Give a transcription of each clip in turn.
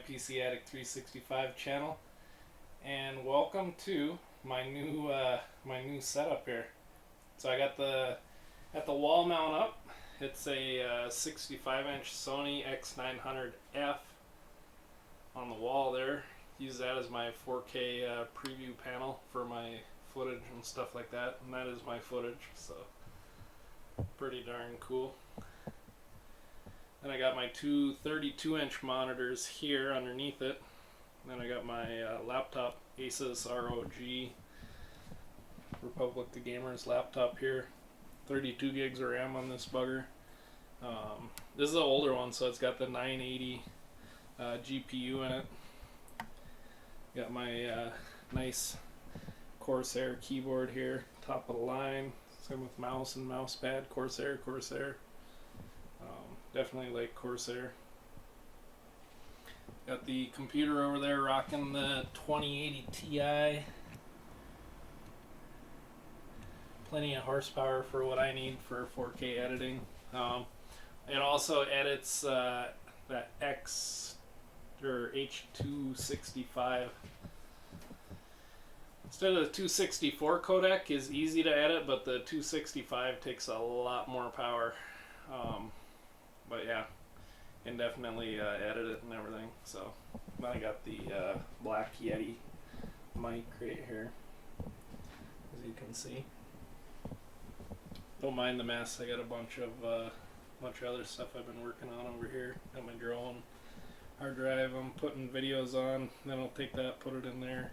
PC Addict 365 channel, and welcome to my new setup here. So I got the wall mount up. It's a 65-inch Sony X900F on the wall there. Use that as my 4K preview panel for my footage and stuff like that, and that is my footage, so pretty darn cool. Then I got my two 32-inch monitors here underneath it. Then I got my laptop, Asus ROG Republic the Gamer's laptop here. 32 gigs of RAM on this bugger. This is an older one, so it's got the 980 GPU in it. Got my nice Corsair keyboard here, top of the line. Same with mouse and mouse pad. Corsair. Definitely like Corsair. Got the computer over there rocking the 2080 Ti. Plenty of horsepower for what I need for 4K editing. It also edits that X or H265. Instead of the 264 codec is easy to edit, but the 265 takes a lot more power. But yeah, can definitely edit it and everything. So I got the Black Yeti mic right here, as you can see. Don't mind the mess. I got a bunch of other stuff I've been working on over here. Got my drone hard drive I'm putting videos on. Then I'll take that, put it in there.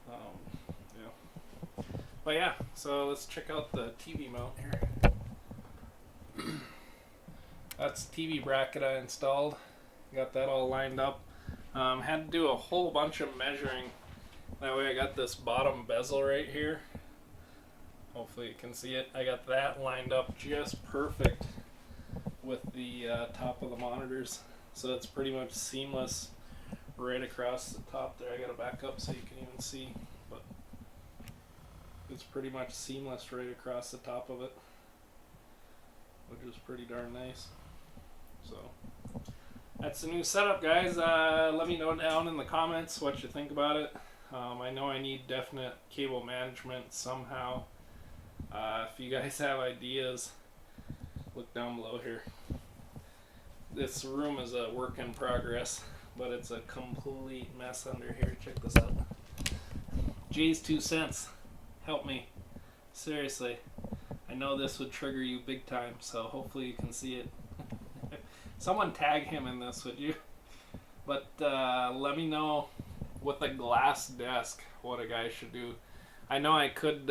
Yeah. But yeah, so let's check out the TV mount here. That's the TV bracket I installed. Got that all lined up. Had to do a whole bunch of measuring. That way I got this bottom bezel right here. Hopefully you can see it. I got that lined up just perfect with the top of the monitors. So it's pretty much seamless right across the top there. I gotta back up so you can even see, but it's pretty much seamless right across the top of it, which is pretty darn nice. So that's the new setup, guys. Let me know down in the comments what you think about it. I know I need definite cable management somehow. If you guys have ideas, look down below here. This room is a work in progress, but it's a complete mess under here. Check this out. Jay's 2 cents. Help me. Seriously. I know this would trigger you big time, so hopefully you can see it. Someone tag him in this, would you? But let me know with a glass desk what a guy should do. I know I could,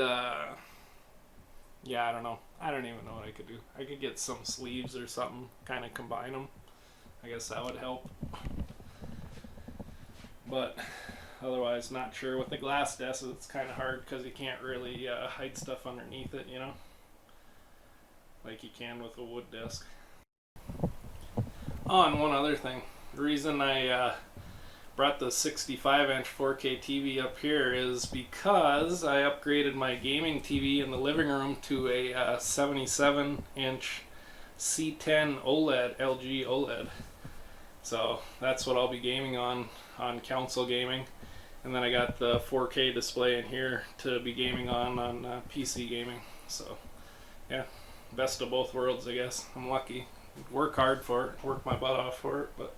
yeah, I don't know. I don't even know what I could do. I could get some sleeves or something, kind of combine them. I guess that would help. But otherwise, not sure. With the glass desk, it's kind of hard because you can't really hide stuff underneath it, you know? Like you can with a wood desk. Oh, and one other thing. The reason I brought the 65-inch 4K TV up here is because I upgraded my gaming TV in the living room to a 77-inch C10 OLED, LG OLED. So that's what I'll be gaming on console gaming. And then I got the 4K display in here to be gaming on PC gaming. So yeah, best of both worlds, I guess. I'm lucky. Work hard for it, work my butt off for it, but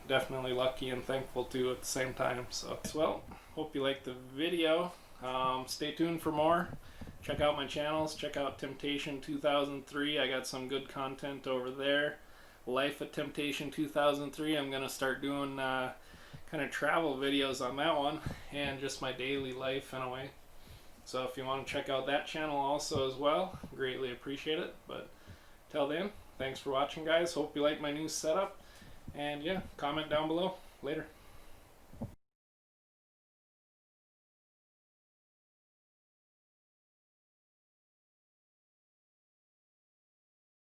definitely lucky and thankful too at the same time. So, well, hope you liked the video. Stay tuned for more. Check out my channels. Check out Temptation 2003. I got some good content over there. Life at Temptation 2003. I'm gonna start doing kind of travel videos on that one, and just my daily life in a way. So if you want to check out that channel also as well, greatly appreciate it. But till then, thanks for watching, guys. Hope you like my new setup. And yeah, comment down below. Later.